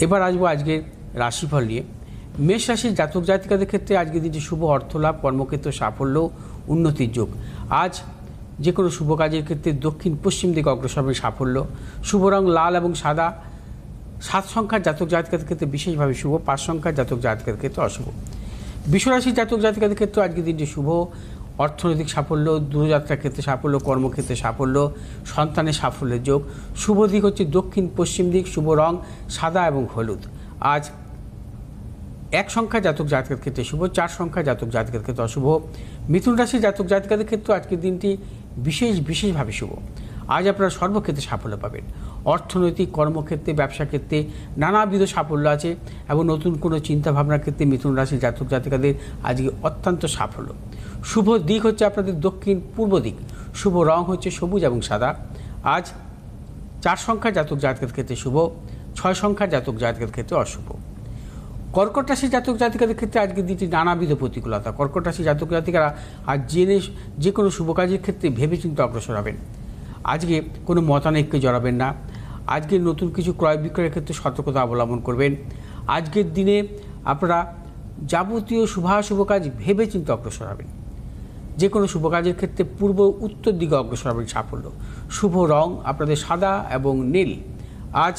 এবার আসবো আজকের রাশিফল নিয়ে। মেষ রাশির জাতক জাতিকাদের ক্ষেত্রে আজকের দিনটি শুভ অর্থলাভ, কর্মক্ষেত্র সাফল্য, উন্নতির যোগ। আজ যে কোনো শুভ কাজের ক্ষেত্রে দক্ষিণ পশ্চিম দিকে অগ্রসর হবে সাফল্য। শুভ রং লাল এবং সাদা। 7 সংখ্যার জাতক জাতিকাদের ক্ষেত্রে বিশেষভাবে শুভ, 5 সংখ্যার জাতক জাতিকাদের ক্ষেত্রে অশুভ। বিশ্বরাশির জাতক জাতিকাদের ক্ষেত্রে আজকের দিনটি শুভ অর্থনৈতিক সাফল্য, দূরযাত্রার ক্ষেত্রে সাফল্য, কর্মক্ষেত্রে সাফল্য, সন্তানের সাফল্যের যোগ। শুভ দিক হচ্ছে দক্ষিণ পশ্চিম দিক, শুভ রং সাদা এবং হলুদ। আজ 1 সংখ্যা জাতক জাতিকাদের ক্ষেত্রে শুভ, 4 সংখ্যা জাতক জাতিকাদের ক্ষেত্রে অশুভ। মিথুন রাশির জাতক জাতিকাদের ক্ষেত্রে আজকের দিনটি বিশেষভাবে শুভ। আজ আপনারা সর্বক্ষেত্রে সাফল্য পাবেন। অর্থনৈতিক, কর্মক্ষেত্রে, ব্যবসা ক্ষেত্রে নানাবিধ সাফল্য আছে এবং নতুন কোনো চিন্তাভাবনার ক্ষেত্রে মিথুন রাশির জাতক জাতিকাদের আজকে অত্যন্ত সাফল্য। শুভ দিক হচ্ছে আপনাদের দক্ষিণ পূর্ব দিক, শুভ রং হচ্ছে সবুজ এবং সাদা। আজ 4 সংখ্যার জাতক জাতিকাদের ক্ষেত্রে শুভ, 6 সংখ্যার জাতক জাতিকাদের ক্ষেত্রে অশুভ। কর্কট রাশির জাতক জাতিকাদের ক্ষেত্রে আজকের দিনটি নানাবিধ প্রতিকূলতা। কর্কট রাশির জাতক জাতিকারা আজ যে কোনো শুভ কাজের ক্ষেত্রে ভেবেচিন্তে অগ্রসর হবেন। আজকে কোনো মতানৈক্যে জড়াবেন না। আজকে নতুন কিছু ক্রয় বিক্রয়ের ক্ষেত্রে সতর্কতা অবলম্বন করবেন। আজকের দিনে আপনারা যাবতীয় শুভাশুভ কাজ ভেবেচিন্তে অগ্রসর হবেন। যে কোনো শুভ কাজের ক্ষেত্রে পূর্ব উত্তর দিকে অগ্রসর হবেন সাফল্য। শুভ রং আপনাদের সাদা এবং নীল। আজ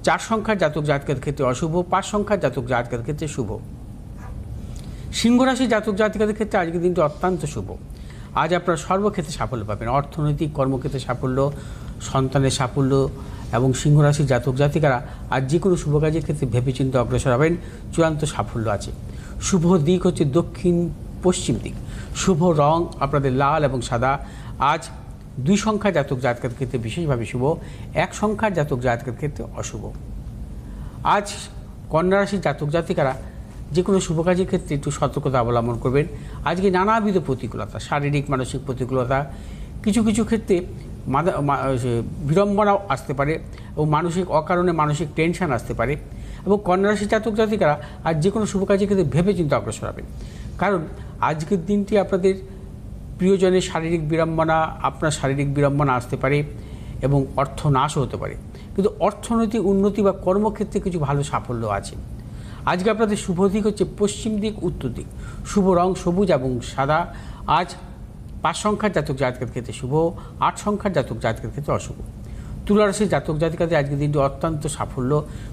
4 সংখ্যার জাতক জাতিকাদের ক্ষেত্রে অশুভ, 5 সংখ্যার জাতক জাতিকাদের ক্ষেত্রে শুভ। সিংহ রাশির জাতক জাতিকাদের ক্ষেত্রে আজকের দিনটি অত্যন্ত শুভ। আজ আপনারা সর্বক্ষেত্রে সাফল্য পাবেন। অর্থনৈতিক, কর্মক্ষেত্রে সাফল্য, সন্তানের সাফল্য এবং সিংহ রাশির জাতক জাতিকারা আজ যে কোনো শুভ কাজের ক্ষেত্রে ভেবেচিন্তে অগ্রসর হবেন। চূড়ান্ত সাফল্য আছে। শুভ দিক হচ্ছে দক্ষিণ পশ্চিম দিক, শুভ রং আপনাদের লাল এবং সাদা। আজ 2 সংখ্যার জাতক জাতিকাদের ক্ষেত্রে বিশেষভাবে শুভ, 1 সংখ্যার জাতক জাতিকাদের ক্ষেত্রে অশুভ। আজ কন্যা রাশির জাতক জাতিকারা যে কোনো শুভ কাজের ক্ষেত্রে একটু সতর্কতা অবলম্বন করবেন। আজকে নানাবিধ প্রতিকূলতা, শারীরিক মানসিক প্রতিকূলতা, কিছু ক্ষেত্রে বিড়ম্বনাও আসতে পারে এবং অকারণে মানসিক টেনশন আসতে পারে। এবং কন্যা রাশির জাতক জাতিকারা আজ যে কোনো শুভ কাজের ক্ষেত্রে ভেবেচিন্তে অগ্রসর হবেন। কারণ আজকের দিনটি আপনাদের প্রিয়জনের শারীরিক বিড়ম্বনা, আপনার শারীরিক বিড়ম্বনা আসতে পারে এবং অর্থ নাশও হতে পারে। কিন্তু অর্থনৈতিক উন্নতি বা কর্মক্ষেত্রে কিছু ভালো সাফল্য আছে। আজকে আপনাদের শুভ দিক হচ্ছে পশ্চিম দিক, উত্তর দিক, শুভ রং সবুজ এবং সাদা। আজ 5 সংখ্যার জাতক জাতিকাদের ক্ষেত্রে শুভ, 8 সংখ্যার জাতক জাতিকাদের ক্ষেত্রে অশুভ। তুলা রাশির জাতক জাতিকাদের আজকের দিনটি অত্যন্ত সাফল্য,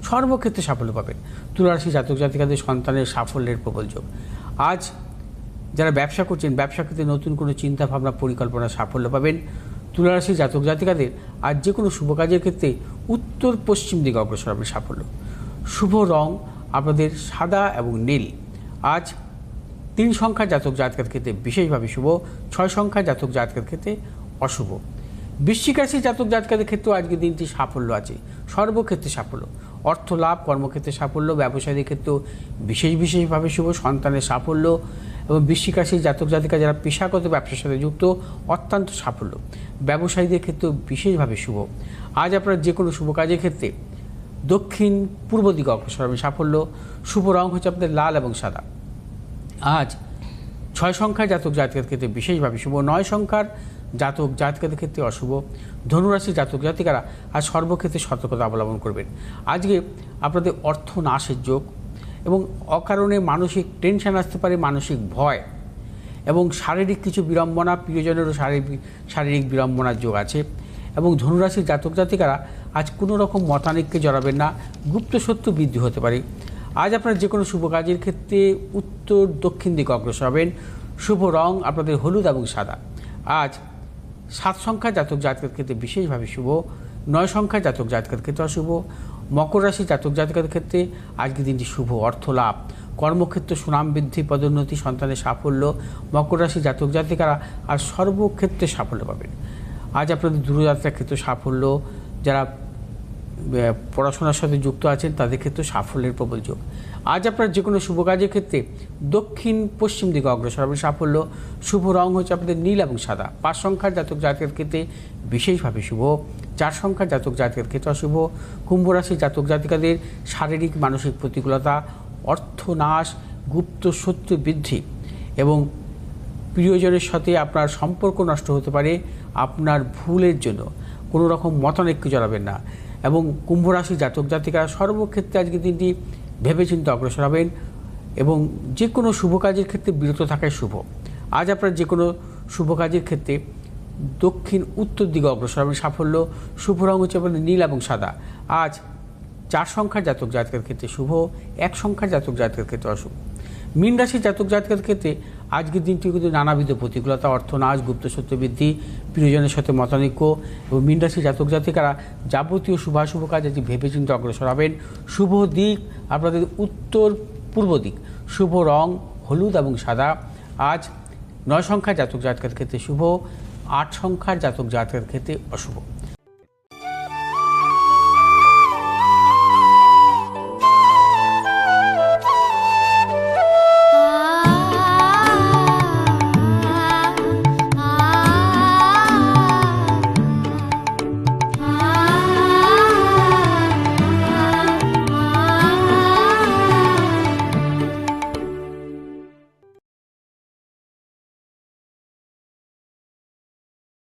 সর্বক্ষেত্রে সাফল্য পাবেন। তুলা রাশির জাতক জাতিকাদের সন্তানের সাফল্যের প্রবল যোগ। আজ যারা ব্যবসা করছেন, ব্যবসা ক্ষেত্রে নতুন কোনো চিন্তাভাবনা, পরিকল্পনা সাফল্য পাবেন। তুলা রাশির জাতক জাতিকাদের আজ যে কোনো শুভ কাজের ক্ষেত্রে উত্তর পশ্চিম দিকে অগ্রসর হবে সাফল্য। শুভ রং আপনাদের সাদা এবং নীল। আজ 3 সংখ্যার জাতক জাতিকাদের ক্ষেত্রে বিশেষভাবে শুভ, 6 সংখ্যার জাতক জাতিকাদের ক্ষেত্রে অশুভ। বৃশ্চিক রাশির জাতক জাতিকাদের ক্ষেত্রেও আজকের দিনটি সাফল্য আছে, সর্বক্ষেত্রে সাফল্য। অর্থ লাভ, কর্মক্ষেত্রে সাফল্য, ব্যবসায়ীদের ক্ষেত্রেও বিশেষভাবে শুভ, সন্তানের সাফল্য। এবং বৃশ্চিক রাশির জাতক জাতিকা যারা পেশাগত ব্যবসার সাথে যুক্ত, অত্যন্ত সাফল্য। ব্যবসায়ীদের ক্ষেত্রেও বিশেষভাবে শুভ। আজ আপনারা যে কোনো শুভ কাজের ক্ষেত্রে দক্ষিণ পূর্ব দিকে অগ্রসর হবে সাফল্য। শুভ রং হচ্ছে আপনাদের লাল এবং সাদা। আজ 6 সংখ্যার জাতক জাতিকাদের ক্ষেত্রে বিশেষভাবে শুভ, 9 সংখ্যার জাতক জাতিকাদের ক্ষেত্রে অশুভ। ধনুরাশির জাতক জাতিকারা আজ সর্বক্ষেত্রে সতর্কতা অবলম্বন করবেন। আজকে আপনাদের অর্থ নাশের যোগ এবং অকারণে মানসিক টেনশন আসতে পারে, মানসিক ভয় এবং শারীরিক কিছু বিড়ম্বনা, প্রিয়জনেরও শারীরিক বিড়ম্বনার যোগ আছে। এবং ধনুরাশির জাতক জাতিকারা আজ কোনো রকম মতানৈক্যে জড়াবেন না, গুপ্ত শত্রু বৃদ্ধি হতে পারে। আজ আপনার যে কোনো শুভ কাজের ক্ষেত্রে উত্তর দক্ষিণ দিকে অগ্রসর হবেন। শুভ রং আপনাদের হলুদ এবং সাদা। আজ 7 সংখ্যার জাতক জাতিকাদের ক্ষেত্রে বিশেষভাবে শুভ, 9 সংখ্যার জাতক জাতিকাদের ক্ষেত্রে অশুভ। মকর রাশির জাতক জাতিকাদের ক্ষেত্রে আজকের দিনটি শুভ, অর্থ লাভ, কর্মক্ষেত্রে সুনাম বৃদ্ধি, পদোন্নতি, সন্তানের সাফল্য। মকর রাশির জাতক জাতিকারা আর সর্বক্ষেত্রে সাফল্য পাবেন। আজ আপনাদের দূরযাত্রার ক্ষেত্রে সাফল্য, যারা পড়াশোনার সাথে যুক্ত আছেন তাদের ক্ষেত্রে সাফল্যের প্রবল যোগ। আজ আপনার যে কোনো শুভ কাজের ক্ষেত্রে দক্ষিণ পশ্চিম দিকে অগ্রসর হবে সাফল্য। শুভ রং হচ্ছে আপনাদের নীল এবং সাদা। 5 সংখ্যার জাতক জাতিকাদের ক্ষেত্রে বিশেষভাবে শুভ, 4 সংখ্যার জাতক জাতিকাদের ক্ষেত্রে অশুভ। কুম্ভ রাশির জাতক জাতিকাদের শারীরিক মানসিক প্রতিকূলতা, অর্থনাশ, গুপ্ত শত্রু বৃদ্ধি এবং প্রিয়জনের সাথে আপনার সম্পর্ক নষ্ট হতে পারে আপনার ভুলের জন্য। কোনো রকম মতানৈক্য জড়াবেন না। এবং কুম্ভ রাশি জাতক জাতিকারা সর্বক্ষেত্রে আজকে দিনটি ভেবেচিন্তে অগ্রসর হবেন এবং যে কোনো শুভ কাজের ক্ষেত্রে বিরত থাকাই শুভ। আজ আপনার যে কোনো শুভ কাজের ক্ষেত্রে দক্ষিণ উত্তর দিকে অগ্রসর হবেন। সাফল্য, শুভ রঙ হচ্ছে আপনাদের নীল এবং সাদা। আজ 4 সংখ্যার জাতক জাতকের ক্ষেত্রে শুভ, 1 সংখ্যার জাতক জাতকের ক্ষেত্রে অশুভ। মীন রাশির জাতক জাতকের ক্ষেত্রে আজকের দিনটি কিন্তু নানাবিধ প্রতিকূলতা, অর্থনাশ, গুপ্ত সত্য বৃদ্ধি, প্রিয়জনের সাথে মতানৈক্য এবং মীন রাশির জাতক জাতিকারা যাবতীয় শুভাশুভ কাজ আজ ভেবেচিন্তে অগ্রসর হবেন। শুভ দিক আপনাদের উত্তর পূর্ব দিক, শুভ রং হলুদ এবং সাদা। আজ 9 সংখ্যার জাতক জাতকের ক্ষেত্রে শুভ, 8 সংখ্যার জাতক জাতকের ক্ষেত্রে অশুভ।